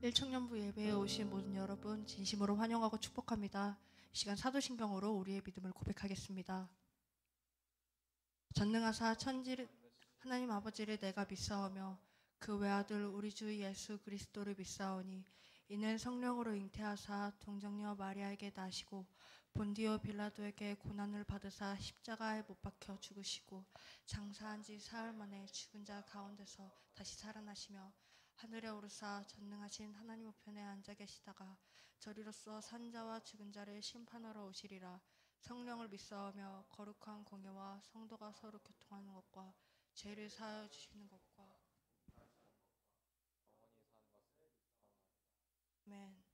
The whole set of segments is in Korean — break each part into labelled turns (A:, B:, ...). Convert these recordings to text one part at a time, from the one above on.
A: 일청년부 예배에 오신 모든 여러분 진심으로 환영하고 축복합니다. 이 시간 사도신경으로 우리의 믿음을 고백하겠습니다. 전능하사 천지를 하나님 아버지를 내가 믿사오며 그 외아들 우리 주 예수 그리스도를 믿사오니 이는 성령으로 잉태하사 동정녀 마리아에게 나시고 본디오 빌라도에게 고난을 받으사 십자가에 못 박혀 죽으시고 장사한 지 사흘 만에 죽은 자 가운데서 다시 살아나시며 하늘에 오르사 전능하신 하나님 우편에 앉아 계시다가 저리로서 산자와 죽은 자를 심판하러 오시리라. 성령을 믿사오며 거룩한 공예와 성도가 서로 교통하는 것과 죄를 사하여 주시는 것과 아멘.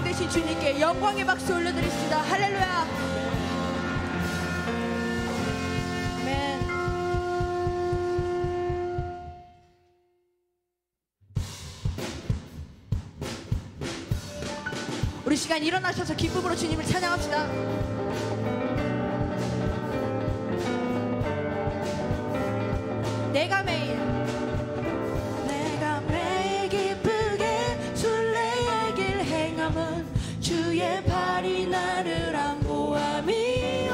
A: 되신 주님께 영광의 박수 올려드리겠습니다. 할렐루야. 아멘. 우리 시간 일어나셔서 기쁨으로 주님을 찬양합시다. 내가 매일 기쁘게 순례의 길 행함은 주의 발이 나를 안보함이요.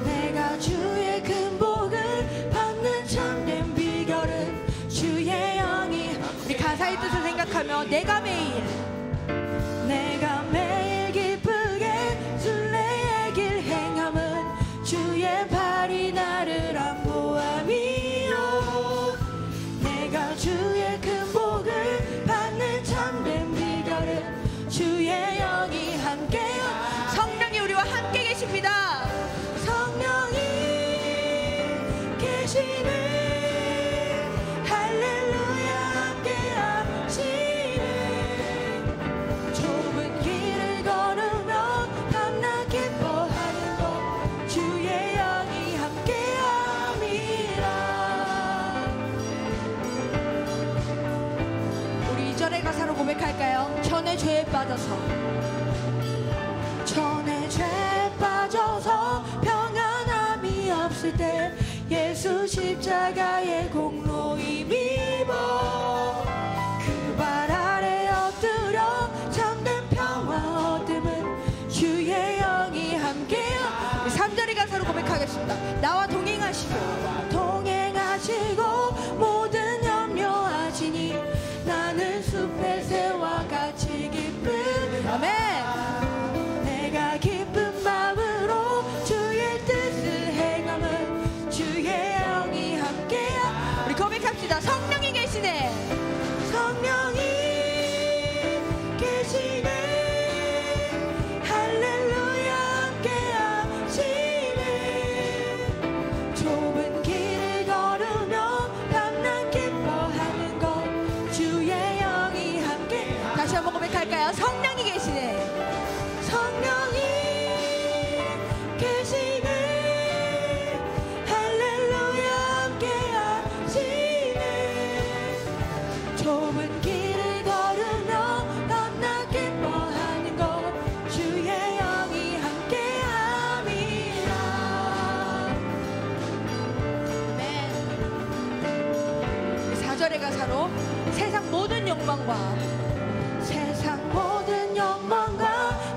A: 내가 주의 큰 복을 받는 참된 비결은 주의 영이. 우리 가사의 뜻을 생각하며 내가 매일 기쁘게 순례의 길 행함은 주의 발이 나를 안보함이요. 내가 주의 큰 복을 받는 참된 비결은 주의 영이 함께요. 성령이 우리와 함께 계십니다. 성령이 계시네. 할렐루야 함께 하시네. 좁은 길을 걸으며 밤낮 기뻐하는 것 주의 영이 함께함이라. 우리 2절의 가사로 고백할까요? 전에 죄에 빠져서 평안함이 없을 때 예수 십자가의 공로 힘입어 그 발 아래 엎드려 참된 평화 얻음은 주의 영이 함께요. 3절의 가사로 고백하겠습니다. 나와 동행하시고 모든 염려하시니 나는 숲의 새와 같이 기쁜. 아멘. 내가 기쁜 마음으로 주의 뜻을 행함은 주의 영이 함께야. 우리 고백합시다. 성령이 계시네. 성령이 계시네. 할렐루야 함께 하시네. 좁은 길을 걸으며 밤낮 기뻐하는 것 주의 영이 함께. 다시 한번 고백할까요? 성령이 계시네. 성령이 계시네. 할렐루야 함께 하시네. 좁은 길을 걸으며 밤낮 기뻐하는 것 주의 영이 함께함이라. 아멘. 4절의 가사로 세상 모든 욕망과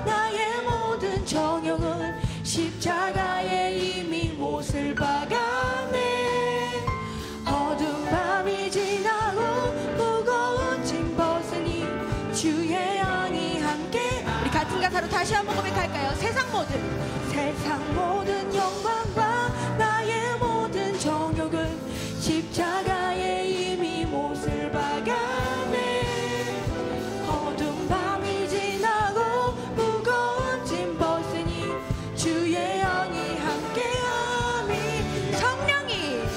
A: 나의 모든 정욕은 십자가에 이미 못을 박아내. 어두운 밤이 지나고 무거운 짐 벗으니 주의 영이 함께. 우리 같은 가사로 다시 한번 고백할까요? 세상 모든 욕망과 나의 모든 정욕은 십자가에 이미 못을 박아내. 어두운 밤이 지나고 무거운 짐 벗으니 주의 영이 함께함이. 성령이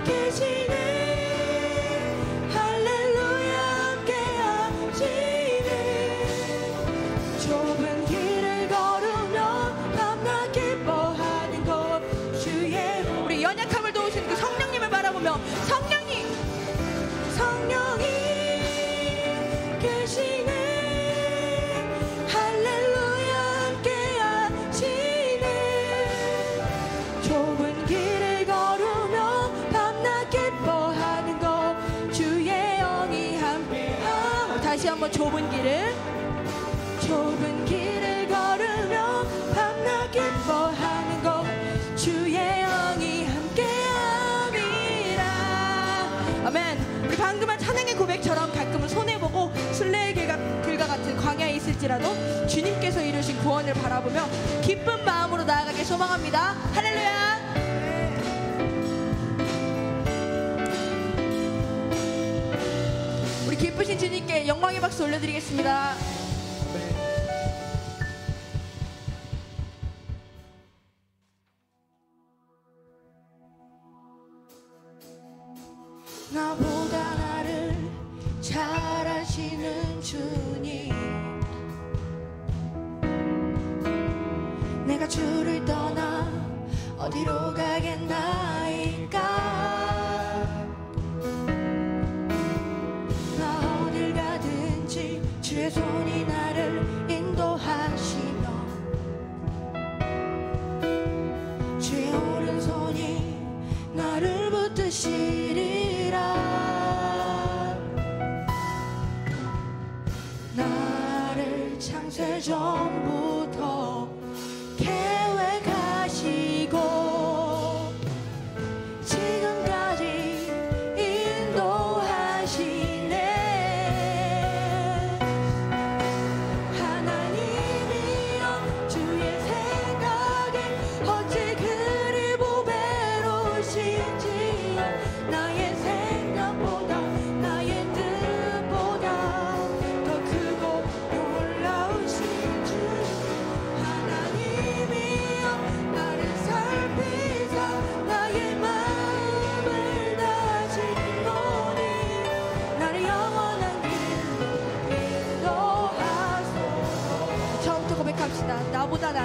A: 계시네. 할렐루야 함께 하시네. 좁은 길을 걸으며 밤낮 기뻐하는 것 주의. 우리 연약함을 도우시는 그 성령님을 바라보며 성령이 계시네. 할렐루야 함께 하시네. 좁은 길을 걸으며 밤낮 기뻐하는 것 주의 영이 함께함. 다시 한번 좁은 길을 걸으며 밤낮 기뻐하는 것 주의 영이 함께함이라. 아멘. 우리 방금 한 찬양의 고백처럼 가끔은 손해보고 순례의 길과 같은 광야에 있을지라도 주님께서 이루신 구원을 바라보며 기쁜 마음으로 나아가길 소망합니다. 할렐루야. 우리 기쁘신 주님께 영광의 박수 올려드리겠습니다. 나보다 나를 잘하시는 주님, 내가 주를 떠나 어디로 가겠나이까. 나 어딜 가든지 주의 손이 나를 인도하시며 주의 오른손이 나를 붙드시리라. 나를 창세 전부터 계획하시고 지금까지 인도하시네. 하나님이여 주의 생각에 어찌 그리 보배로우신지요. 나의 생각보다 나의 뜻보다 더 크고 놀라우신 주. 하나님이여 나를 살피사 나의 마음을 다지노니 나를 영원한 길로 인도하소서. 처음부터 고백합시다. 나보다 나를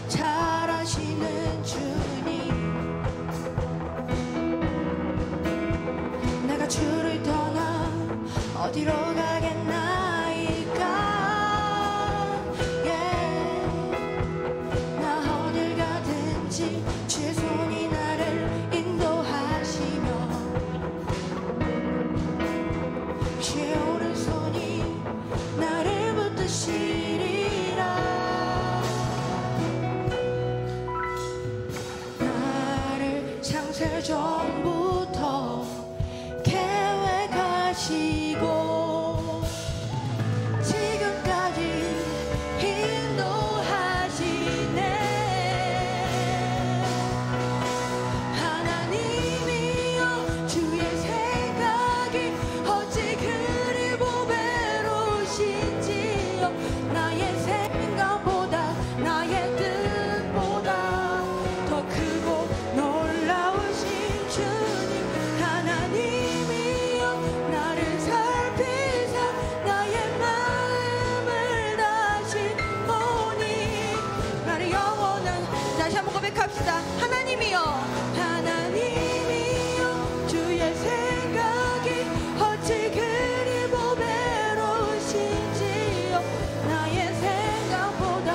A: 잘하시는 주님, 내가 주를 떠나 어디로 가겠나이까. 나 어딜 가든지 주의 손이 나를 인도하시며 주의 오른손이 나를 붙드시리라. 나를 창세 전부터 계획하시고 지금까지 인도하시네. 하나님이여 주의 생각이 어찌 그리 보배로우신지요. 나의 생각보다 나의 뜻보다 더 크고 놀라우신 주님. 하나님이여 나를 살피사 나의 마음을 다시 보니 나를 영원한. 다시 한번 고백합시다. 하나님이여 주의 생각이 어찌 그리 보배로우신지요. 나의 생각보다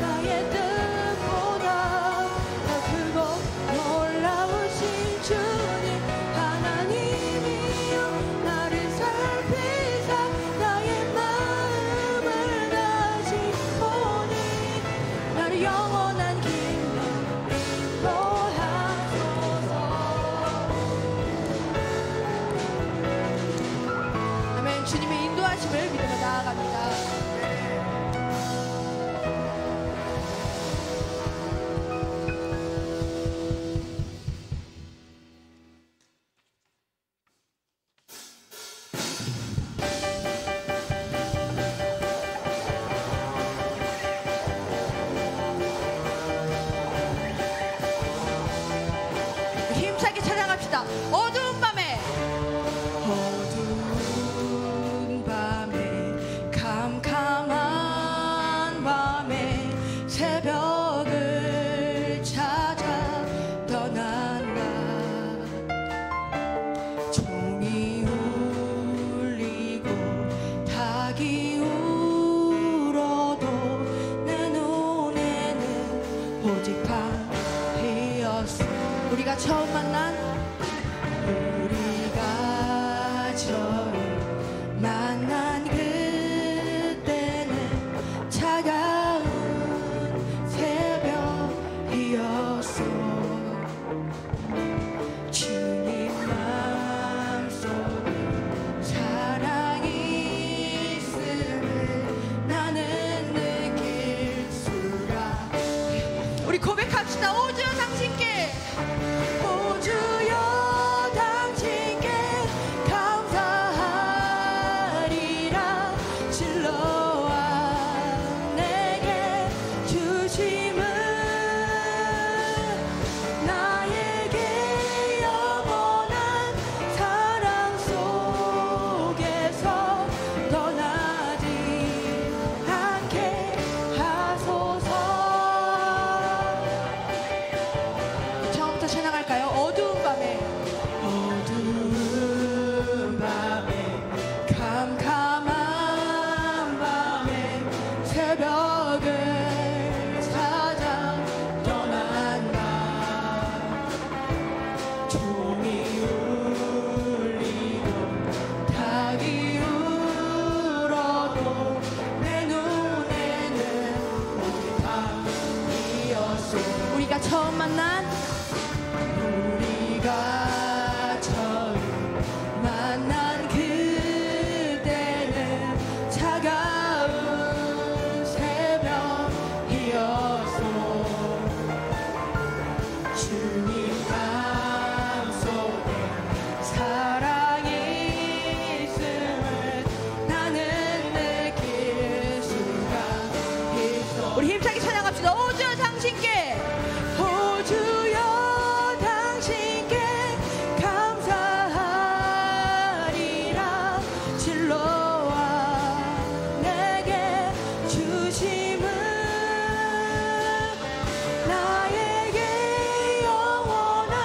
A: 나의 뜻보다 더 크고 놀라우신 주님. 하나님이여 나를 살피사 나의 마음을 다시 보니 나를 영원한 길로 인도하소서. 아멘. 주님의 인도하심을 믿으며 나아갑니다. 힘차게 찬양합시다. 어두운 밤에 캄캄한 밤에 새벽을 찾아 떠난다. 종이 울리고 닭이 울어도 내 눈에는 오직 밤이었어. 우리가 처음 만난 그때는 차가운 새벽이었어. 주님 마음속에 사랑이 있음을 나는 느낄 수가. 우리 고백합시다. 오주여 당신께, 오주여 당신께 찬양할까요? 어두운 밤에 캄캄한 밤에 새벽을 찾아 떠난 날 종이 울리고 닭이 울어도 내 눈에는 밤이었어. 우리가 처음 만난 그때는 차가운 새벽이었어. 주님 마음속에 사랑이 있음을 나는 느낄 수가 있어. 우리 힘차게 찬양합시다. 오 주여 당신께, 오 주여 당신께 감사하리라. 진로와 내게 주심은 나에게 영원한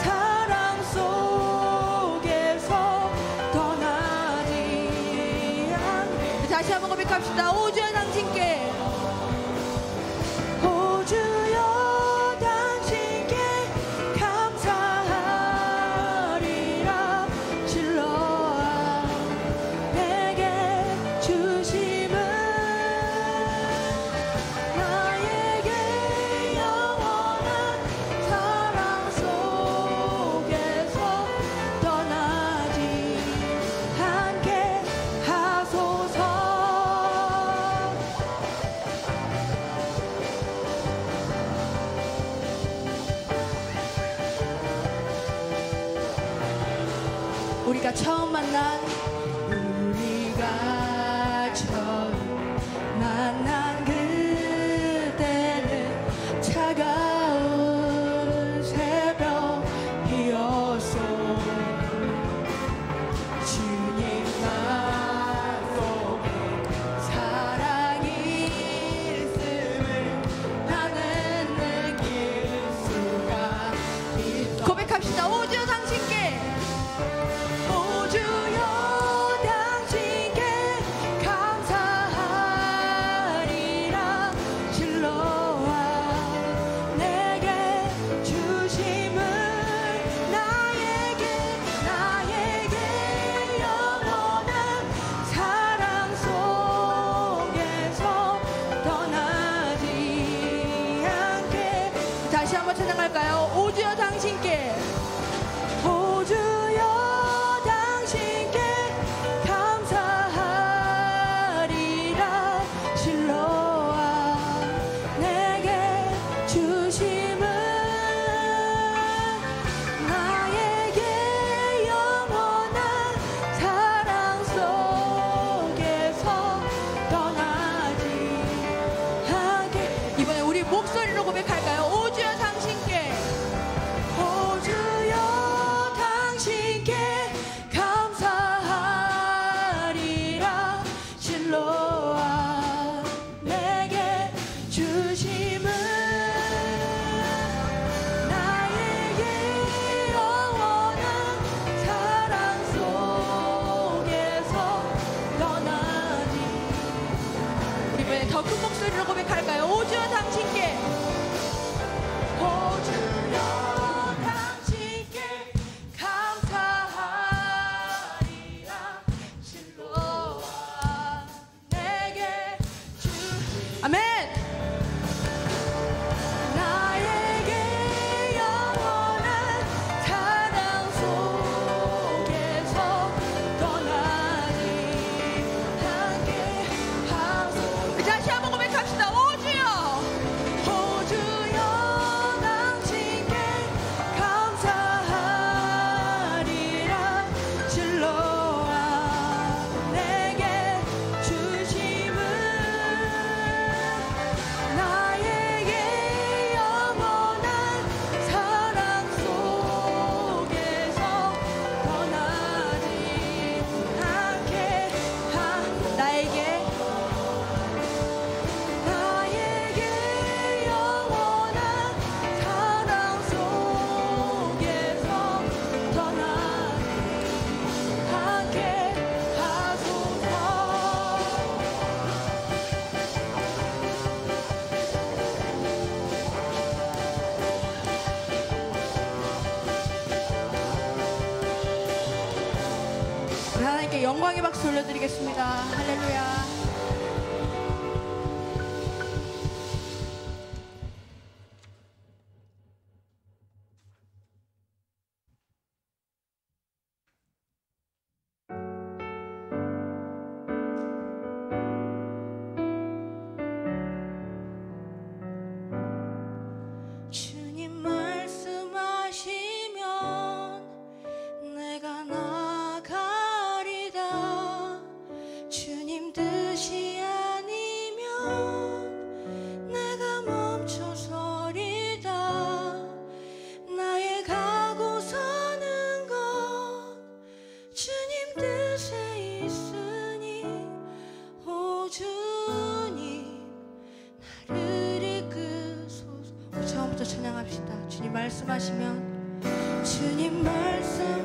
A: 사랑 속에서 떠나지 않네. 다시 한번 고백합시다. 오 주여 당신께, 오 주여 당신께 감사하리라. 진로와 내게 주심은 나에게 영원한 사랑 속에서 떠나지 않게 하소서. 우리가 처음 만난 그때는 차가운 새벽이었어. 주님 마음속에 사랑이 있음을 나는 느낄 수가 있어. 고백합시다. 오 주여 당신께, 오 주여 하나님께 영광의 박수 올려드리겠습니다. 할렐루야. 찬양합시다. 주님 말씀하시면, 주님 말씀하시면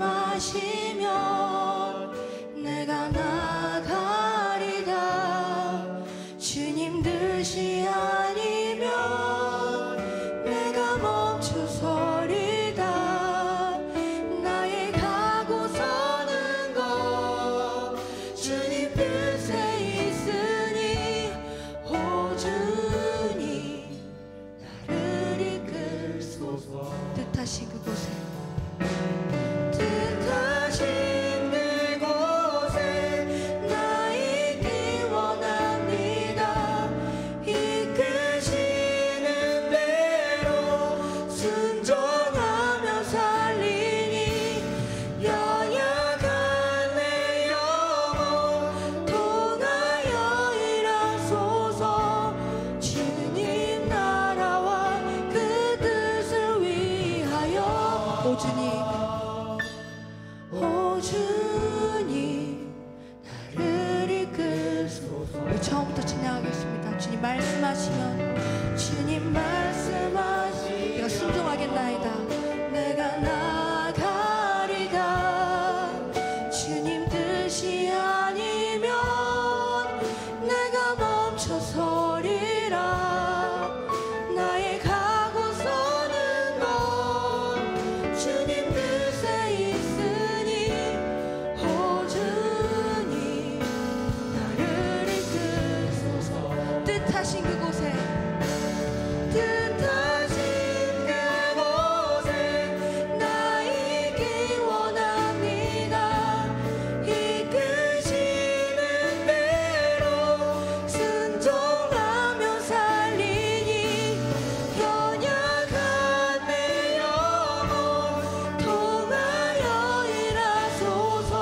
A: 내가 나가리다. 주님 뜻이 아니면 내가 멈춰서리다. 나의 가고 서는 것 주님 뜻에 있으니 오 주님 나를 이끌소서. 뜻하신 그곳에, 뜻하신 그곳에 나 있기 원합니다. 이끄시는 대로 순종하며 살리니 연약한 내 영혼 통하여 일하소서. 주님 나라와 그 뜻을 위하여 오 주님, 오 주님 나를 이끌소서. 우리 처음부터 찬양하겠습니다. 주님 말씀하시면, 주님 말씀하시면 내가 순종하겠나이다. 내가 나가리다. 주님 뜻이 아니면 내가 멈춰서리라. 나의 가고 서는 것 주님 뜻에 있으니 오 주님 나를 이끌소서. 뜻하신 그곳에, 뜻하신 그곳에 나 있기 원합니다. 이끄시는 대로 순종하며 살리니 연약한 내 영혼 통하여 일하소서.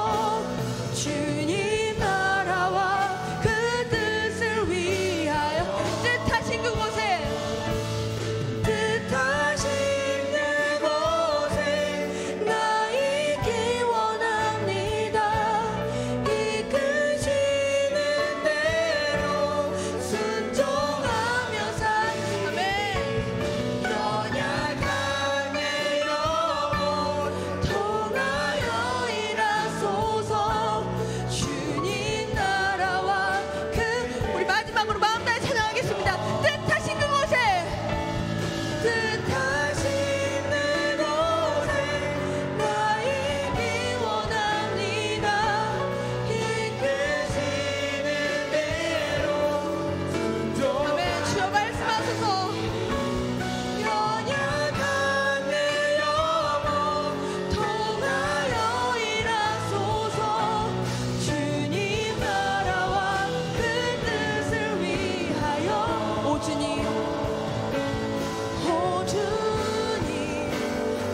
A: 주님 나라와 그 뜻을 위하여 뜻하신 그곳에, 뜻하신 그곳에 나 있기 원합니다. 이끄시는 대로 순종하며 아멘. 연약한 내 영혼 통하여 일하소서. 주님 나라와 그 우리 마지막으로 마음 다해 찬양하겠습니다. 뜻하신 그곳에, 뜻하신 그곳에 나 있기 원합니다. 이끄시는 대로 순종. 아멘. 주여 말씀하소서. 연약한 내 영혼 통하여 일하소서. 주님 나라와 그 뜻을 위하여 오 주님, 오 주님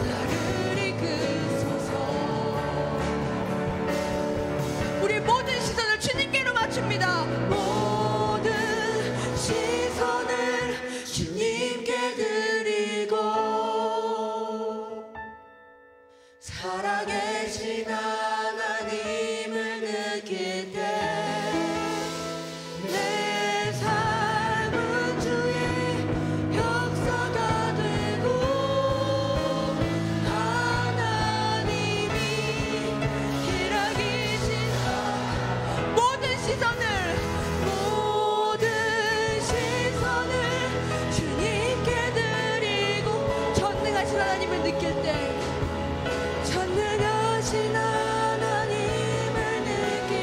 A: 나를 이끌소서. 우리 모든 시선을 주님께로 맞춥니다. 모든 시선을 주님께 드리고 살아계신 하나님을 느낄 때 내 삶은 주의 역사가 되고 하나님이 일하기신 모든 시선을 주님께 드리고 전능하신 하나님을 느낄 때, 전능하신 하나님을 느낄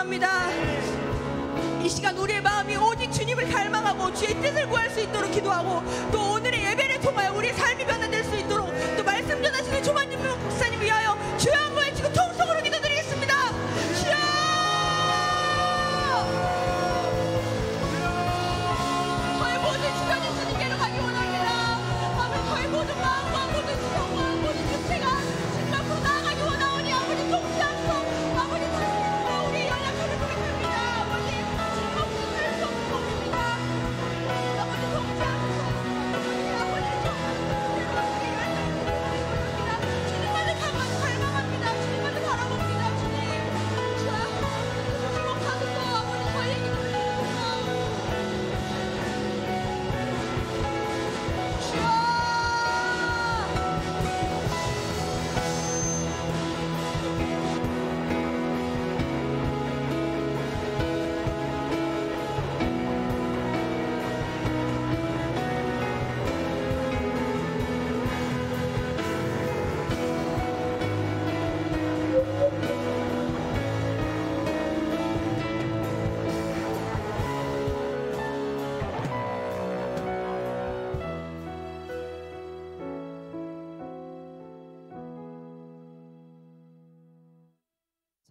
A: 원합니다. 이 시간 우리의 마음이 오직 주님을 갈망하고 주의 뜻을 구할 수 있도록 기도하고, 또 오늘의 예배를 통하여 우리의 삶이 변화될 수 있도록, 또 말씀 전하시는 조만님 목사님 위하여 주여 한번 외치고 통성으로 기도드리겠습니다. 주여! 저의 모든 시간이 주님께로 가기 원합니다. 아버지, 저의 모든 마음과 모든 지성과 모든 육체가 주님 앞으로 나아가기 원하오니 아버지 통치하소. 아버지 다시 우리 연락처를 고백합니다. 아버지 주님 없이 살 수 없는 것입니다. 아버지 통치하소. 아버지 주님만을 갈망합니다. 주님만을 바라봅니다. 주님 주목하소서. 아버지 저희 기도드립니다. 주여!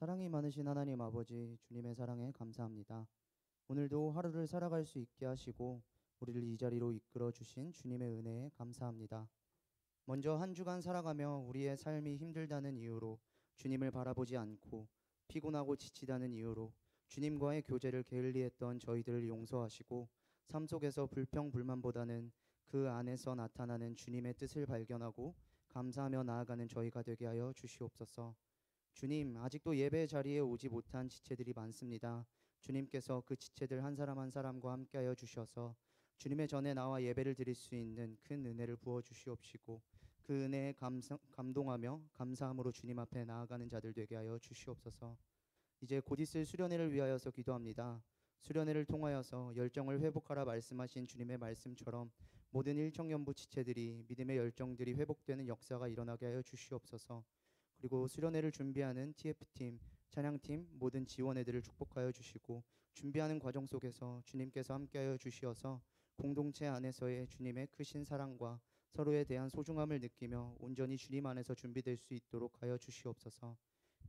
B: 사랑이 많으신 하나님 아버지, 주님의 사랑에 감사합니다. 오늘도 하루를 살아갈 수 있게 하시고 우리를 이 자리로 이끌어 주신 주님의 은혜에 감사합니다. 먼저 한 주간 살아가며 우리의 삶이 힘들다는 이유로 주님을 바라보지 않고 피곤하고 지치다는 이유로 주님과의 교제를 게을리했던 저희들을 용서하시고, 삶 속에서 불평불만보다는 그 안에서 나타나는 주님의 뜻을 발견하고 감사하며 나아가는 저희가 되게 하여 주시옵소서. 주님, 아직도 예배 자리에 오지 못한 지체들이 많습니다. 주님께서 그 지체들 한 사람 한 사람과 함께하여 주셔서 주님의 전에 나와 예배를 드릴 수 있는 큰 은혜를 부어 주시옵시고, 그 은혜에 감동하며 감사함으로 주님 앞에 나아가는 자들 되게 하여 주시옵소서. 이제 곧 있을 수련회를 위하여서 기도합니다. 수련회를 통하여서 열정을 회복하라 말씀하신 주님의 말씀처럼 모든 일청년부 지체들이 믿음의 열정들이 회복되는 역사가 일어나게 하여 주시옵소서. 그리고 수련회를 준비하는 TF팀, 찬양팀, 모든 지원회들을 축복하여 주시고, 준비하는 과정 속에서 주님께서 함께하여 주시어서 공동체 안에서의 주님의 크신 사랑과 서로에 대한 소중함을 느끼며 온전히 주님 안에서 준비될 수 있도록 하여 주시옵소서.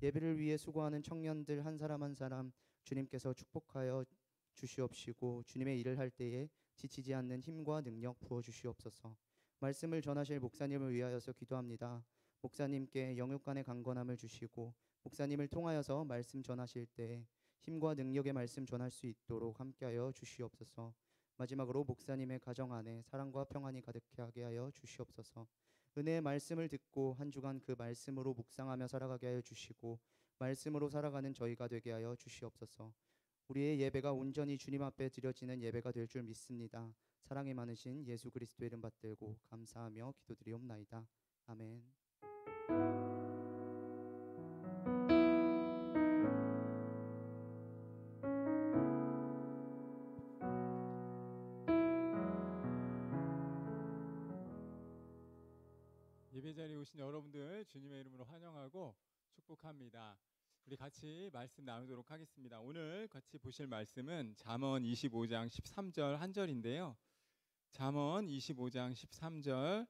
B: 예배를 위해 수고하는 청년들 한 사람 한 사람 주님께서 축복하여 주시옵시고, 주님의 일을 할 때에 지치지 않는 힘과 능력 부어 주시옵소서. 말씀을 전하실 목사님을 위하여서 기도합니다. 목사님께 영육간의 강건함을 주시고, 목사님을 통하여서 말씀 전하실 때 힘과 능력의 말씀 전할 수 있도록 함께하여 주시옵소서. 마지막으로 목사님의 가정 안에 사랑과 평안이 가득하게 하여 주시옵소서. 은혜의 말씀을 듣고 한 주간 그 말씀으로 묵상하며 살아가게 하여 주시고, 말씀으로 살아가는 저희가 되게 하여 주시옵소서. 우리의 예배가 온전히 주님 앞에 드려지는 예배가 될 줄 믿습니다. 사랑이 많으신 예수 그리스도의 이름 받들고 감사하며 기도드리옵나이다. 아멘.
C: 예배 자리에 오신 여러분들 주님의 이름으로 환영하고 축복합니다. 우리 같이 말씀 나누도록 하겠습니다. 오늘 같이 보실 말씀은 잠언 25장 13절 한 절인데요. 잠언 25장 13절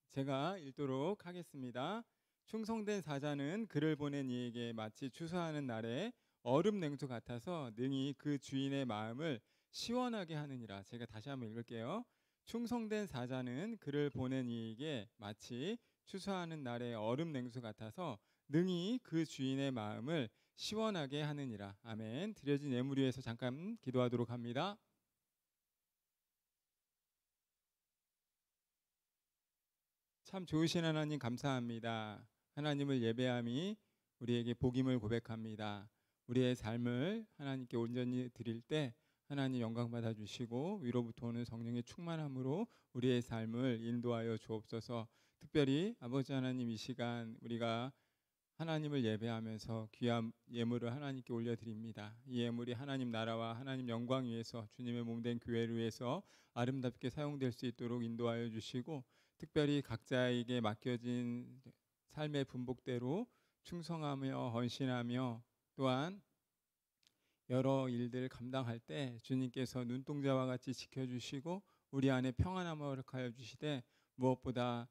C: 제가 읽도록 하겠습니다. 충성된 사자는 그를 보낸 이에게 마치 추수하는 날에 얼음 냉수 같아서 능히 그 주인의 마음을 시원하게 하느니라. 제가 다시 한번 읽을게요. 충성된 사자는 그를 보낸 이에게 마치 추수하는 날에 얼음 냉수 같아서 능히 그 주인의 마음을 시원하게 하느니라. 아멘. 드려진 예물 위해서 잠깐 기도하도록 합니다. 참 좋으신 하나님 감사합니다. 하나님을 예배함이 우리에게 복임을 고백합니다. 우리의 삶을 하나님께 온전히 드릴 때 하나님 영광 받아 주시고 위로부터 오는 성령의 충만함으로 우리의 삶을 인도하여 주옵소서. 특별히 아버지 하나님, 이 시간 우리가 하나님을 예배하면서 귀한 예물을 하나님께 올려드립니다. 이 예물이 하나님 나라와 하나님 영광 위해서 주님의 몸된 교회를 위해서 아름답게 사용될 수 있도록 인도하여 주시고, 특별히 각자에게 맡겨진 삶의 분복대로 충성하며 헌신하며 또한 여러 일들 감당할 때 주님께서 눈동자와 같이 지켜주시고 우리 안에 평안함을 허락하여 주시되 무엇보다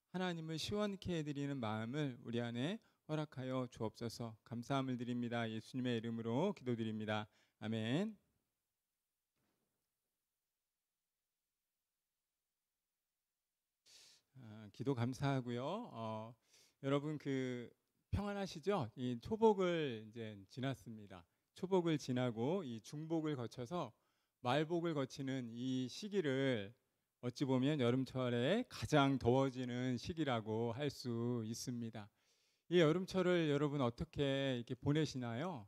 C: 하나님을 시원케 해드리는 마음을 우리 안에 허락하여 주옵소서. 감사함을 드립니다. 예수님의 이름으로 기도드립니다. 아멘. 기도 감사하고요. 여러분 평안하시죠? 이 초복을 이제 지났습니다. 초복을 지나고 이 중복을 거쳐서 말복을 거치는 이 시기를 어찌 보면 여름철에 가장 더워지는 시기라고 할 수 있습니다. 이 여름철을 여러분 어떻게 이렇게 보내시나요?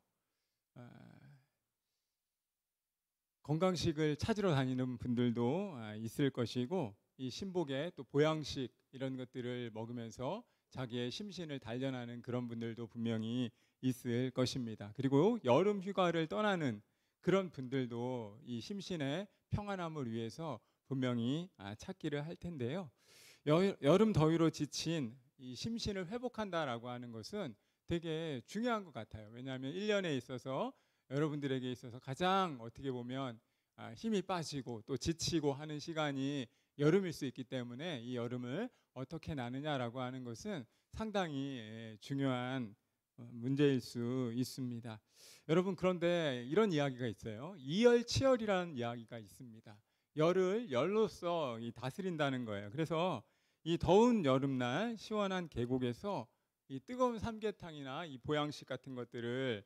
C: 건강식을 찾으러 다니는 분들도 있을 것이고 이 신복에 또 보양식 이런 것들을 먹으면서 자기의 심신을 단련하는 그런 분들도 분명히 있을 것입니다. 그리고 여름 휴가를 떠나는 그런 분들도 이 심신의 평안함을 위해서 분명히 찾기를 할 텐데요. 여름 더위로 지친 이 심신을 회복한다라고 하는 것은 되게 중요한 것 같아요. 왜냐하면 1년에 있어서 여러분들에게 있어서 가장 어떻게 보면 힘이 빠지고 또 지치고 하는 시간이 여름일 수 있기 때문에 이 여름을 어떻게 나느냐라고 하는 것은 상당히 중요한 문제일 수 있습니다. 여러분, 그런데 이런 이야기가 있어요. 이열치열이라는 이야기가 있습니다. 열을 열로써 다스린다는 거예요. 그래서 이 더운 여름날 시원한 계곡에서 이 뜨거운 삼계탕이나 이 보양식 같은 것들을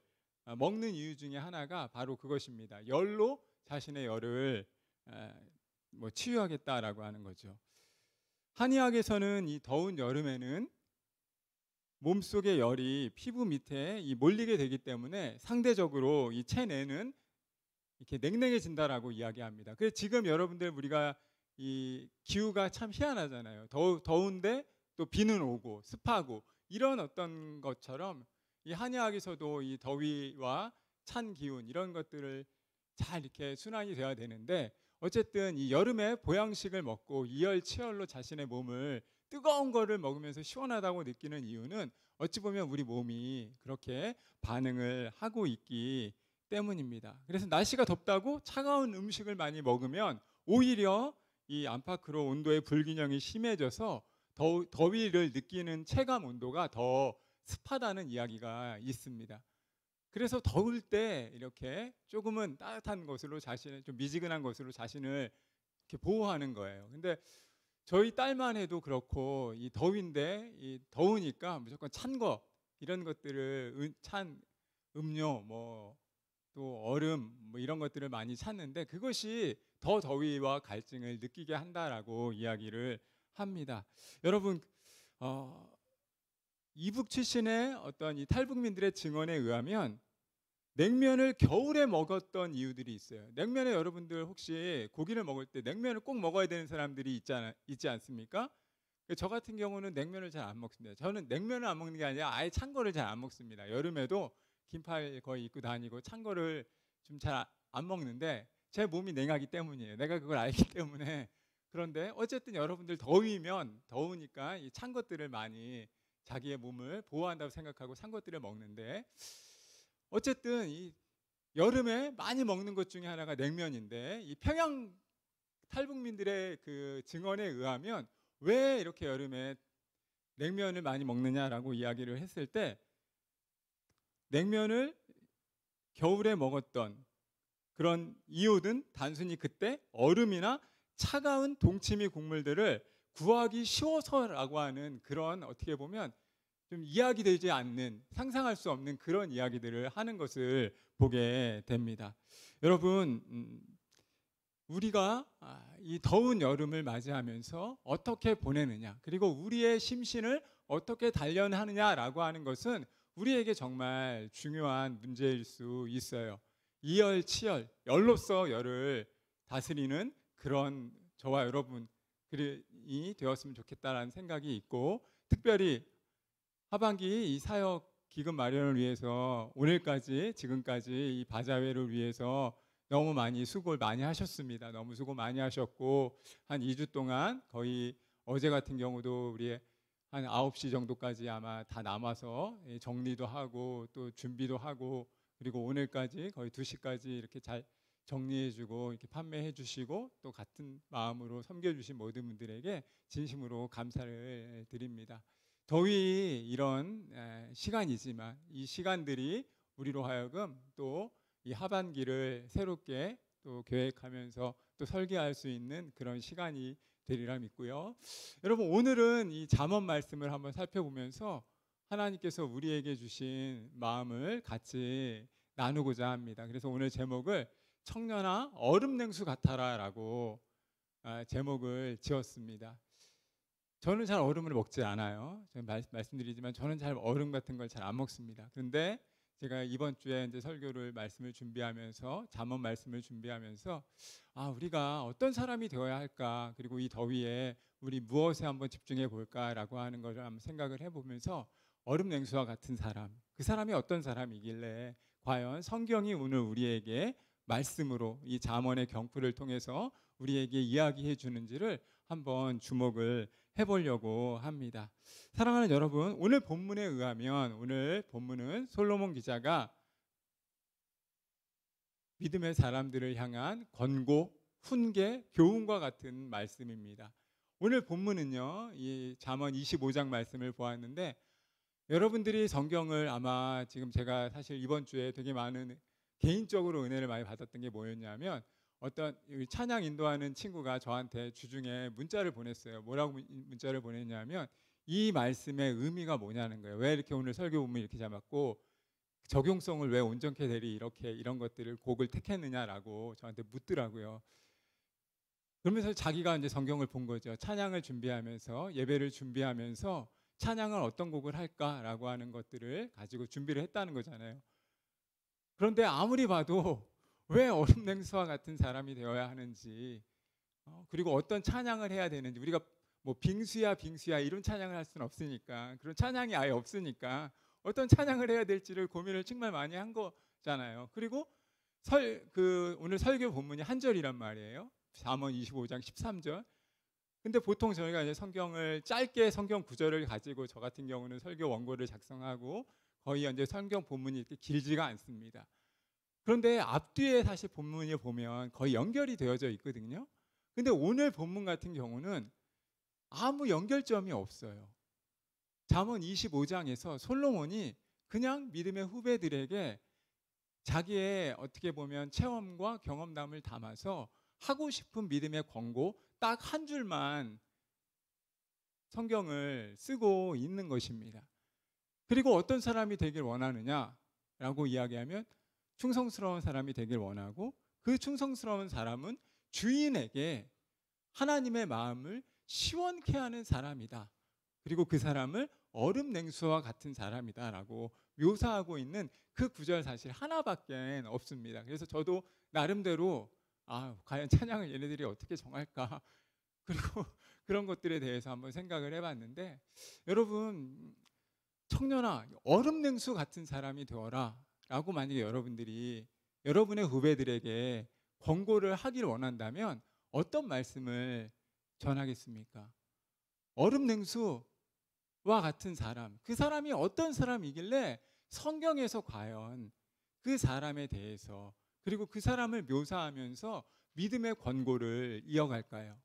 C: 먹는 이유 중에 하나가 바로 그것입니다. 열로 자신의 열을 치유하겠다라고 하는 거죠. 한의학에서는 이 더운 여름에는 몸속의 열이 피부 밑에 몰리게 되기 때문에 상대적으로 이 체내는 이렇게 냉랭해진다라고 이야기합니다. 그래서 지금 여러분들 우리가 이 기후가 참 희한하잖아요. 더운데 또 비는 오고 습하고 이런 어떤 것처럼 이 한의학에서도 이 더위와 찬 기운 이런 것들을 잘 이렇게 순환이 돼야 되는데 어쨌든 이 여름에 보양식을 먹고 이열치열로 자신의 몸을 뜨거운 거를 먹으면서 시원하다고 느끼는 이유는 어찌 보면 우리 몸이 그렇게 반응을 하고 있기 때문입니다. 그래서 날씨가 덥다고 차가운 음식을 많이 먹으면 오히려 이 안팎으로 온도의 불균형이 심해져서 더위를 느끼는 체감 온도가 더 습하다는 이야기가 있습니다. 그래서 더울 때 이렇게 조금은 따뜻한 것으로 자신을 좀 미지근한 것으로 자신을 이렇게 보호하는 거예요. 근데 저희 딸만 해도 그렇고 이 더위인데 이 더우니까 무조건 찬 거 이런 것들을 찬 음료 또 얼음 이런 것들을 많이 찾는데 그것이 더 더위와 갈증을 느끼게 한다라고 이야기를 합니다. 여러분 이북 출신의 어떤 이 탈북민들의 증언에 의하면 냉면을 겨울에 먹었던 이유들이 있어요. 냉면에 여러분들 혹시 고기를 먹을 때 냉면을 꼭 먹어야 되는 사람들이 있지 않습니까? 저 같은 경우는 냉면을 잘 안 먹습니다. 저는 냉면을 안 먹는 게 아니라 아예 찬 거를 잘 안 먹습니다. 여름에도 긴팔 거의 입고 다니고 찬 거를 좀 잘 안 먹는데 제 몸이 냉하기 때문이에요. 내가 그걸 알기 때문에. 그런데 어쨌든 여러분들 더우니까 이 찬 것들을 많이 자기의 몸을 보호한다고 생각하고 찬 것들을 먹는데 어쨌든 이 여름에 많이 먹는 것 중에 하나가 냉면인데 이 평양 탈북민들의 그 증언에 의하면 왜 이렇게 여름에 냉면을 많이 먹느냐라고 이야기를 했을 때 냉면을 겨울에 먹었던 그런 이유는 단순히 그때 얼음이나 차가운 동치미 국물들을 구하기 쉬워서라고 하는 그런 어떻게 보면 좀 이야기되지 않는 상상할 수 없는 그런 이야기들을 하는 것을 보게 됩니다. 여러분 우리가 이 더운 여름을 맞이하면서 어떻게 보내느냐 그리고 우리의 심신을 어떻게 단련하느냐라고 하는 것은 우리에게 정말 중요한 문제일 수 있어요. 이열치열 열로서 열을 다스리는 그런 저와 여러분이 되었으면 좋겠다라는 생각이 있고 특별히 하반기 이 사역 기금 마련을 위해서 오늘까지 지금까지 이 바자회를 위해서 너무 많이 수고를 많이 하셨습니다. 너무 수고 많이 하셨고 한 2주 동안 거의 어제 같은 경우도 우리 한 9시 정도까지 아마 다 남아서 정리도 하고 또 준비도 하고 그리고 오늘까지 거의 2시까지 이렇게 잘 정리해주고 이렇게 판매해주시고 또 같은 마음으로 섬겨주신 모든 분들에게 진심으로 감사를 드립니다. 더위 이런 시간이지만 이 시간들이 우리로 하여금 또 이 하반기를 새롭게 또 계획하면서 또 설계할 수 있는 그런 시간이 되리라 믿고요. 여러분 오늘은 이 잠언 말씀을 한번 살펴보면서 하나님께서 우리에게 주신 마음을 같이 나누고자 합니다. 그래서 오늘 제목을 청년아 얼음 냉수 같아라 라고 제목을 지었습니다. 저는 잘 얼음을 먹지 않아요. 저는 말씀드리지만 저는 잘 얼음 같은 걸 잘 안 먹습니다. 그런데 제가 이번 주에 이제 설교를 말씀을 준비하면서 잠언 말씀을 준비하면서 우리가 어떤 사람이 되어야 할까, 그리고 이 더위에 우리 무엇에 한번 집중해 볼까라고 하는 것을 한번 생각을 해보면서 얼음 냉수와 같은 사람, 그 사람이 어떤 사람이길래 과연 성경이 오늘 우리에게 말씀으로 이 잠언의 경풀을 통해서 우리에게 이야기해 주는지를 한번 주목을 해보려고 합니다. 사랑하는 여러분, 오늘 본문에 의하면 오늘 본문은 솔로몬 기자가 믿음의 사람들을 향한 권고, 훈계, 교훈과 같은 말씀입니다. 오늘 본문은요, 이 잠언 25장 말씀을 보았는데 여러분들이 성경을 아마 지금 제가 사실 이번 주에 되게 많은 개인적으로 은혜를 많이 받았던 게 뭐였냐면 어떤 찬양 인도하는 친구가 저한테 주중에 문자를 보냈어요. 뭐라고 문자를 보냈냐면 이 말씀의 의미가 뭐냐는 거예요. 왜 이렇게 오늘 설교 본문이 이렇게 잡았고 적용성을 왜 온전케 되리 이렇게 이런 것들을 곡을 택했느냐라고 저한테 묻더라고요. 그러면서 자기가 이제 성경을 본 거죠. 찬양을 준비하면서 예배를 준비하면서 찬양을 어떤 곡을 할까라고 하는 것들을 가지고 준비를 했다는 거잖아요. 그런데 아무리 봐도 왜 얼음 냉수와 같은 사람이 되어야 하는지, 그리고 어떤 찬양을 해야 되는지, 우리가 뭐 빙수야 이런 찬양을 할 수는 없으니까, 그런 찬양이 아예 없으니까 어떤 찬양을 해야 될지를 고민을 정말 많이 한 거잖아요. 그리고 오늘 설교 본문이 한 절이란 말이에요. 잠언 25장 13절. 근데 보통 저희가 이제 성경을 짧게 성경 구절을 가지고 저 같은 경우는 설교 원고를 작성하고 거의 이제 성경 본문이 이렇게 길지가 않습니다. 그런데 앞뒤에 사실 본문을 보면 거의 연결이 되어져 있거든요. 근데 오늘 본문 같은 경우는 아무 연결점이 없어요. 잠언 25장에서 솔로몬이 그냥 믿음의 후배들에게 자기의 어떻게 보면 체험과 경험담을 담아서 하고 싶은 믿음의 권고 딱 한 줄만 성경을 쓰고 있는 것입니다. 그리고 어떤 사람이 되길 원하느냐라고 이야기하면 충성스러운 사람이 되길 원하고, 그 충성스러운 사람은 주인에게 하나님의 마음을 시원케 하는 사람이다. 그리고 그 사람을 얼음 냉수와 같은 사람이다라고 묘사하고 있는 그 구절 사실 하나밖에 없습니다. 그래서 저도 나름대로 과연 찬양을 얘네들이 어떻게 정할까, 그리고 그런 것들에 대해서 한번 생각을 해봤는데, 여러분 청년아 얼음 냉수 같은 사람이 되어라 라고 만약에 여러분들이 여러분의 후배들에게 권고를 하길 원한다면 어떤 말씀을 전하겠습니까? 얼음 냉수와 같은 사람, 그 사람이 어떤 사람이길래 성경에서 과연 그 사람에 대해서, 그리고 그 사람을 묘사하면서 믿음의 권고를 이어갈까요?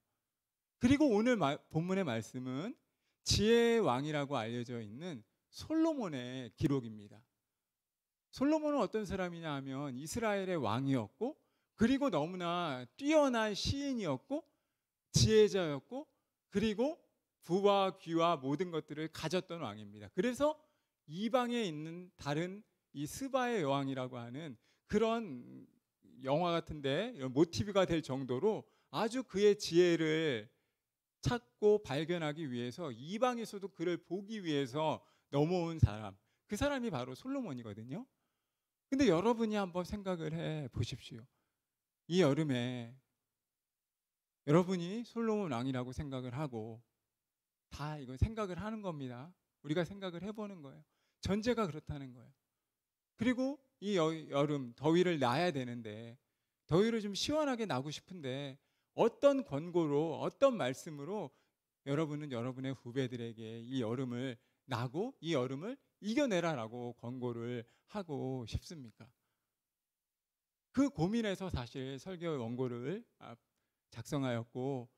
C: 그리고 오늘 본문의 말씀은 지혜의 왕이라고 알려져 있는 솔로몬의 기록입니다. 솔로몬은 어떤 사람이냐 하면 이스라엘의 왕이었고, 그리고 너무나 뛰어난 시인이었고 지혜자였고, 그리고 부와 귀와 모든 것들을 가졌던 왕입니다. 그래서 이방에 있는 다른 이 스바의 여왕이라고 하는 그런 영화 같은데 모티브가 될 정도로 아주 그의 지혜를 찾고 발견하기 위해서 이방에서도 그를 보기 위해서 넘어온 사람, 그 사람이 바로 솔로몬이거든요. 근데 여러분이 한번 생각을 해 보십시오. 이 여름에 여러분이 솔로몬 왕이라고 생각을 하고, 다 이거 생각을 하는 겁니다. 우리가 생각을 해보는 거예요. 전제가 그렇다는 거예요. 그리고 이 여름 더위를 나야 되는데, 더위를 좀 시원하게 나고 싶은데 어떤 권고로 어떤 말씀으로 여러분은 여러분의 후배들에게 이 여름을 나고 이 여름을 이겨내라라고 권고를 하고 싶습니까? 그 고민에서 사실 설교 원고를 작성하였고,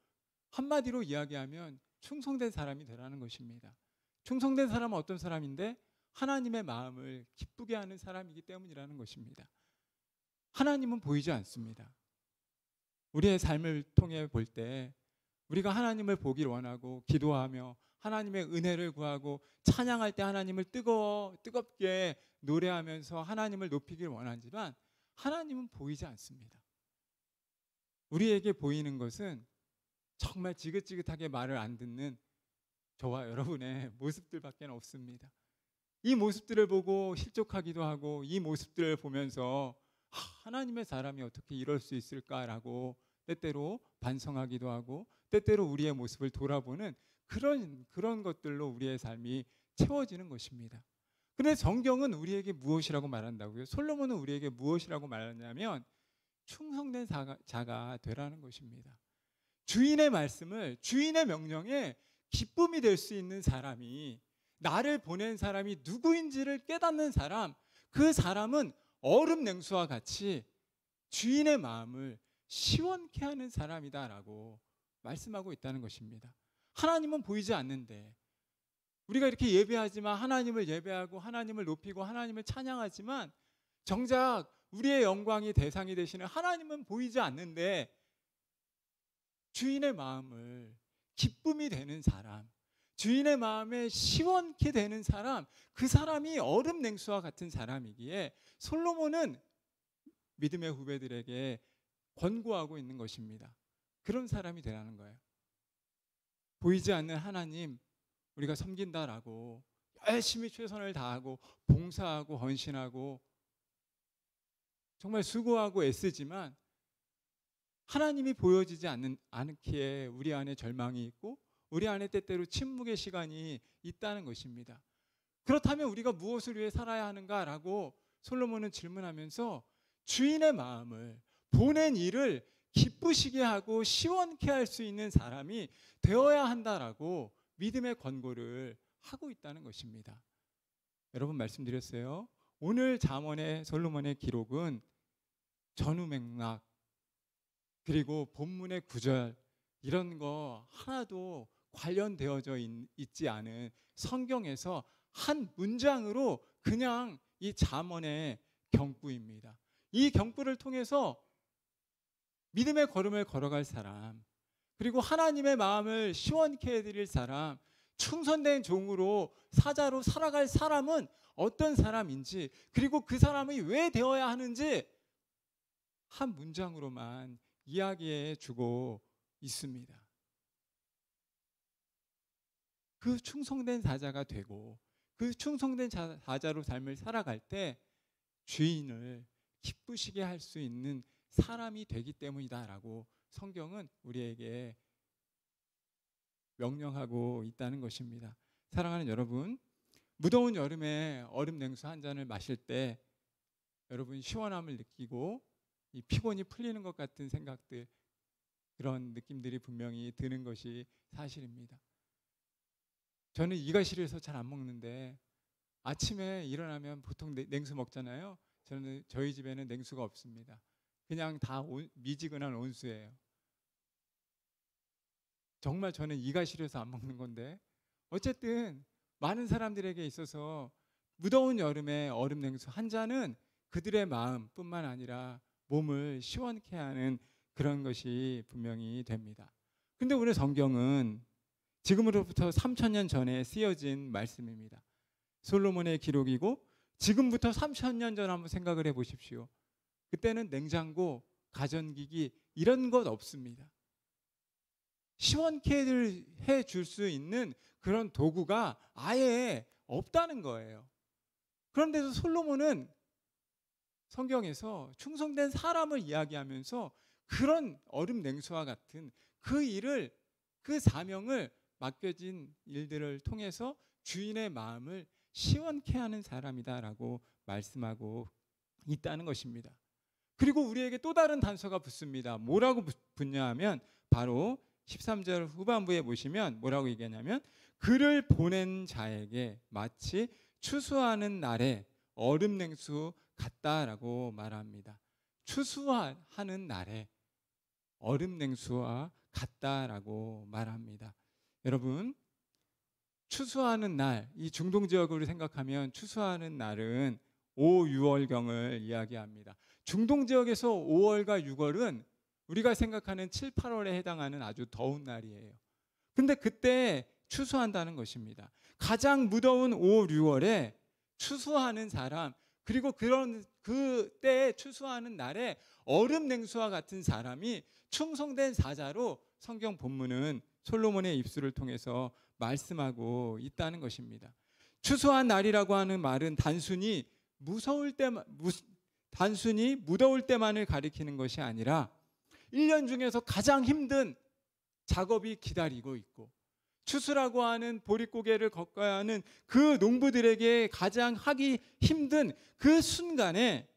C: 한마디로 이야기하면 충성된 사람이 되라는 것입니다. 충성된 사람은 어떤 사람인데 하나님의 마음을 기쁘게 하는 사람이기 때문이라는 것입니다. 하나님은 보이지 않습니다. 우리의 삶을 통해 볼 때 우리가 하나님을 보기를 원하고 기도하며 하나님의 은혜를 구하고 찬양할 때 하나님을 뜨겁게 노래하면서 하나님을 높이기를 원하지만 하나님은 보이지 않습니다. 우리에게 보이는 것은 정말 지긋지긋하게 말을 안 듣는 저와 여러분의 모습들밖에 없습니다. 이 모습들을 보고 실족하기도 하고, 이 모습들을 보면서 하나님의 사람이 어떻게 이럴 수 있을까라고 때때로 반성하기도 하고, 때때로 우리의 모습을 돌아보는 그런 것들로 우리의 삶이 채워지는 것입니다. 그런데 성경은 우리에게 무엇이라고 말한다고요? 솔로몬은 우리에게 무엇이라고 말하냐면 충성된 자가 되라는 것입니다. 주인의 말씀을, 주인의 명령에 기쁨이 될 수 있는 사람이, 나를 보낸 사람이 누구인지를 깨닫는 사람, 그 사람은 얼음 냉수와 같이 주인의 마음을 시원케 하는 사람이다라고 말씀하고 있다는 것입니다. 하나님은 보이지 않는데 우리가 이렇게 예배하지만, 하나님을 예배하고 하나님을 높이고 하나님을 찬양하지만 정작 우리의 영광이 대상이 되시는 하나님은 보이지 않는데 주인의 마음을 기쁨이 되는 사람, 주인의 마음에 시원케 되는 사람, 그 사람이 얼음 냉수와 같은 사람이기에 솔로몬은 믿음의 후배들에게 권고하고 있는 것입니다. 그런 사람이 되라는 거예요. 보이지 않는 하나님 우리가 섬긴다라고 열심히 최선을 다하고 봉사하고 헌신하고 정말 수고하고 애쓰지만 하나님이 보여지지 않기에 우리 안에 절망이 있고 우리 안에 때때로 침묵의 시간이 있다는 것입니다. 그렇다면 우리가 무엇을 위해 살아야 하는가라고 솔로몬은 질문하면서 주인의 마음을, 보낸 일을 기쁘시게 하고 시원케 할 수 있는 사람이 되어야 한다라고 믿음의 권고를 하고 있다는 것입니다. 여러분 말씀드렸어요. 오늘 잠언의 솔로몬의 기록은 전후 맥락 그리고 본문의 구절 이런 거 하나도 관련되어져 있지 않은 성경에서 한 문장으로 그냥 이 잠언의 경구입니다. 이 경구를 통해서 믿음의 걸음을 걸어갈 사람, 그리고 하나님의 마음을 시원케 해드릴 사람, 충성된 종으로 사자로 살아갈 사람은 어떤 사람인지, 그리고 그 사람이 왜 되어야 하는지 한 문장으로만 이야기해 주고 있습니다. 그 충성된 사자가 되고 그 충성된 사자로 삶을 살아갈 때 주인을 기쁘시게 할 수 있는 사람이 되기 때문이다라고 성경은 우리에게 명령하고 있다는 것입니다. 사랑하는 여러분, 무더운 여름에 얼음 냉수 한 잔을 마실 때 여러분 시원함을 느끼고 이 피곤이 풀리는 것 같은 생각들, 그런 느낌들이 분명히 드는 것이 사실입니다. 저는 이가 시려서 잘 안 먹는데 아침에 일어나면 보통 냉수 먹잖아요. 저희 집에는 냉수가 없습니다. 그냥 다 미지근한 온수예요. 정말 저는 이가 시려서 안 먹는 건데, 어쨌든 많은 사람들에게 있어서 무더운 여름에 얼음 냉수 한 잔은 그들의 마음뿐만 아니라 몸을 시원케 하는 그런 것이 분명히 됩니다. 근데 오늘 성경은 지금으로부터 3000년 전에 쓰여진 말씀입니다. 솔로몬의 기록이고 지금부터 3000년 전 한번 생각을 해보십시오. 그때는 냉장고, 가전기기 이런 것 없습니다. 시원케 해줄 수 있는 그런 도구가 아예 없다는 거예요. 그런데도 솔로몬은 성경에서 충성된 사람을 이야기하면서 그런 얼음 냉수와 같은 그 일을, 그 사명을 맡겨진 일들을 통해서 주인의 마음을 시원케 하는 사람이다라고 말씀하고 있다는 것입니다. 그리고 우리에게 또 다른 단서가 붙습니다. 뭐라고 붙냐 하면 바로 13절 후반부에 보시면 뭐라고 얘기하냐면 그를 보낸 자에게 마치 추수하는 날에 얼음 냉수 같다라고 말합니다. 추수하는 날에 얼음 냉수와 같다라고 말합니다. 여러분, 추수하는 날, 이 중동 지역으로 생각하면 추수하는 날은 5, 6월경을 이야기합니다. 중동 지역에서 5월과 6월은 우리가 생각하는 7, 8월에 해당하는 아주 더운 날이에요. 근데 그때 추수한다는 것입니다. 가장 무더운 5, 6월에 추수하는 사람, 그리고 그때 추수하는 날에 얼음 냉수와 같은 사람이 충성된 사자로 성경 본문은 솔로몬의 입술을 통해서 말씀하고 있다는 것입니다. 추수한 날이라고 하는 말은 단순히 무더울 때만을 가리키는 것이 아니라 1년 중에서 가장 힘든 작업이 기다리고 있고, 추수라고 하는 보릿고개를 걷어야 하는 그 농부들에게 가장 하기 힘든 그 순간에,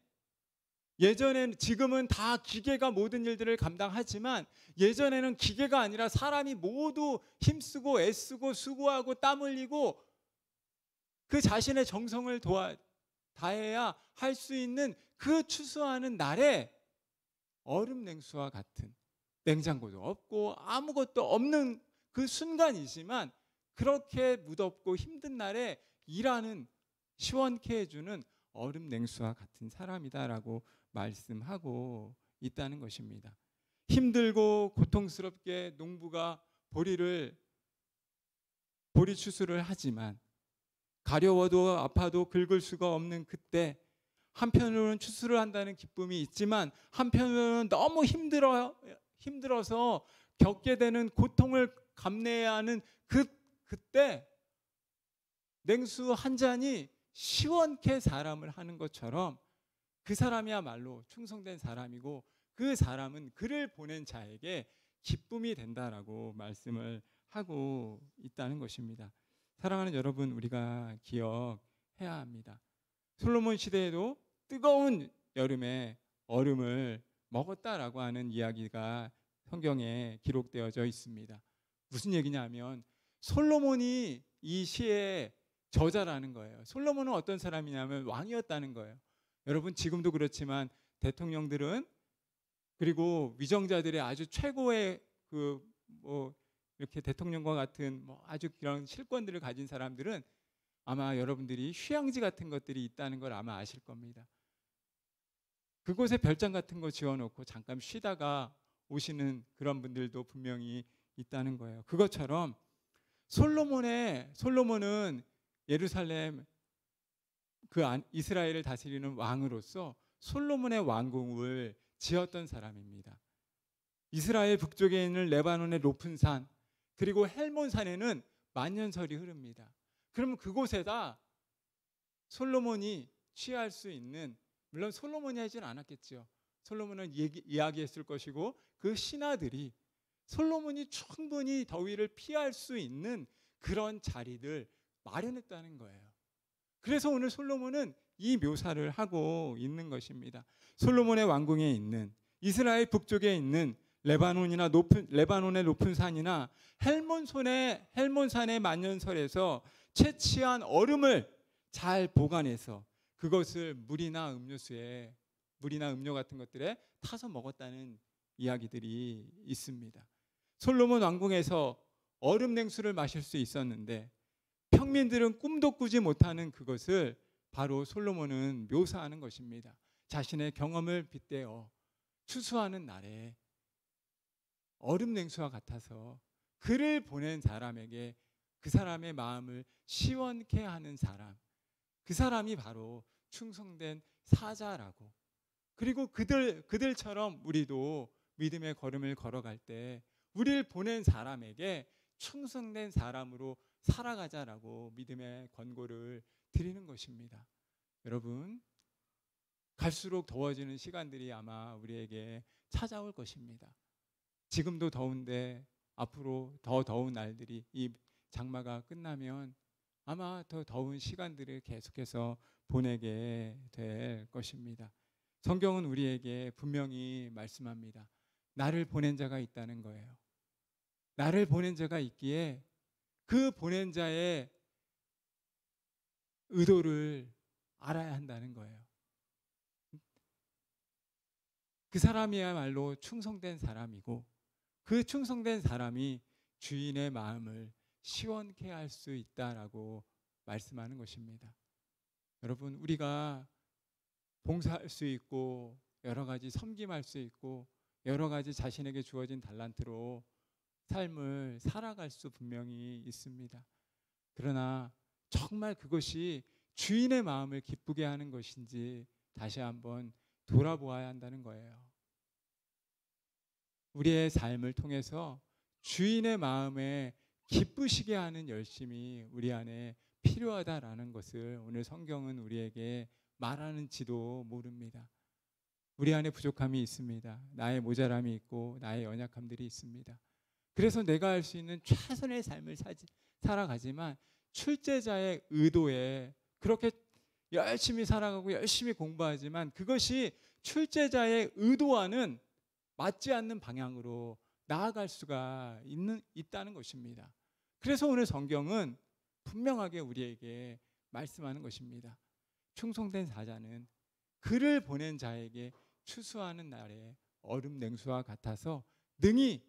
C: 지금은 다 기계가 모든 일들을 감당하지만 예전에는 기계가 아니라 사람이 모두 힘쓰고 애쓰고 수고하고 땀 흘리고 그 자신의 정성을 다해야 할 수 있는 그 추수하는 날에 얼음 냉수와 같은, 냉장고도 없고 아무것도 없는 그 순간이지만 그렇게 무덥고 힘든 날에 일하는, 시원케 해주는 얼음 냉수와 같은 사람이다라고 말씀하고 있다는 것입니다. 힘들고 고통스럽게 농부가 보리 추수를 하지만 가려워도 아파도 긁을 수가 없는 그때, 한편으로는 추수를 한다는 기쁨이 있지만 한편으로는 너무 힘들어서 겪게 되는 고통을 감내해야 하는 그때 냉수 한 잔이 시원케 사람을 하는 것처럼 그 사람이야말로 충성된 사람이고, 그 사람은 그를 보낸 자에게 기쁨이 된다라고 말씀을 하고 있다는 것입니다. 사랑하는 여러분, 우리가 기억해야 합니다. 솔로몬 시대에도 뜨거운 여름에 얼음을 먹었다라고 하는 이야기가 성경에 기록되어져 있습니다. 무슨 얘기냐면 솔로몬이 이 시의 저자라는 거예요. 솔로몬은 어떤 사람이냐면 왕이었다는 거예요. 여러분, 지금도 그렇지만 대통령들은, 그리고 위정자들의 아주 최고의 이렇게 대통령과 같은 아주 그런 실권들을 가진 사람들은 아마 여러분들이 휴양지 같은 것들이 있다는 걸 아마 아실 겁니다. 그곳에 별장 같은 거 지어놓고 잠깐 쉬다가 오시는 그런 분들도 분명히 있다는 거예요. 그것처럼 솔로몬은 예루살렘 이스라엘을 다스리는 왕으로서 솔로몬의 왕궁을 지었던 사람입니다. 이스라엘 북쪽에 있는 레바논의 높은 산, 그리고 헬몬산에는 만년설이 흐릅니다. 그러면 그곳에다 솔로몬이 취할 수 있는, 물론 솔로몬이 하진 않았겠죠. 솔로몬은 이야기했을 것이고 그 신하들이 솔로몬이 충분히 더위를 피할 수 있는 그런 자리들 마련했다는 거예요. 그래서 오늘 솔로몬은 이 묘사를 하고 있는 것입니다. 솔로몬의 왕궁에 있는, 이스라엘 북쪽에 있는 레바논의 높은 산이나 헬몬산의 만년설에서 채취한 얼음을 잘 보관해서 그것을 물이나 음료 같은 것들에 타서 먹었다는 이야기들이 있습니다. 솔로몬 왕궁에서 얼음 냉수를 마실 수 있었는데 평민들은 꿈도 꾸지 못하는 그것을 바로 솔로몬은 묘사하는 것입니다. 자신의 경험을 빗대어 추수하는 날에 얼음 냉수와 같아서 그를 보낸 사람에게 그 사람의 마음을 시원케 하는 사람, 그 사람이 바로 충성된 사자라고. 그리고 그들처럼 우리도 믿음의 걸음을 걸어갈 때 우리를 보낸 사람에게 충성된 사람으로 살아가자라고 믿음의 권고를 드리는 것입니다. 여러분, 갈수록 더워지는 시간들이 아마 우리에게 찾아올 것입니다. 지금도 더운데 앞으로 더 더운 날들이, 이 장마가 끝나면 아마 더 더운 시간들을 계속해서 보내게 될 것입니다. 성경은 우리에게 분명히 말씀합니다. 나를 보낸 자가 있다는 거예요. 나를 보낸 자가 있기에 그 보낸 자의 의도를 알아야 한다는 거예요. 그 사람이야말로 충성된 사람이고 그 충성된 사람이 주인의 마음을 시원케 할 수 있다라고 말씀하는 것입니다. 여러분, 우리가 봉사할 수 있고 여러 가지 섬김할 수 있고 여러 가지 자신에게 주어진 달란트로 삶을 살아갈 수 분명히 있습니다. 그러나 정말 그것이 주인의 마음을 기쁘게 하는 것인지 다시 한번 돌아보아야 한다는 거예요. 우리의 삶을 통해서 주인의 마음에 기쁘시게 하는 열심이 우리 안에 필요하다라는 것을 오늘 성경은 우리에게 말하는지도 모릅니다. 우리 안에 부족함이 있습니다. 나의 모자람이 있고 나의 연약함들이 있습니다. 그래서 내가 할 수 있는 최선의 삶을 살아가지만 출제자의 의도에 그렇게 열심히 살아가고 열심히 공부하지만 그것이 출제자의 의도와는 맞지 않는 방향으로 나아갈 수가 있다는 것입니다. 그래서 오늘 성경은 분명하게 우리에게 말씀하는 것입니다. 충성된 사자는 그를 보낸 자에게 추수하는 날에 얼음 냉수와 같아서 능히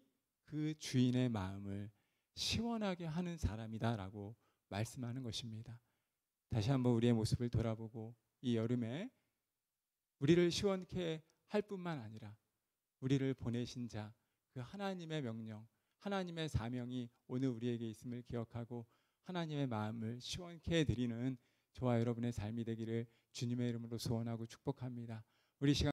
C: 그 주인의 마음을 시원하게 하는 사람이다라고 말씀하는 것입니다. 다시 한번 우리의 모습을 돌아보고 이 여름에 우리를 시원케 할 뿐만 아니라 우리를 보내신 자, 그 하나님의 명령, 하나님의 사명이 오늘 우리에게 있음을 기억하고 하나님의 마음을 시원케 해드리는 저와 여러분의 삶이 되기를 주님의 이름으로 소원하고 축복합니다. 우리 시간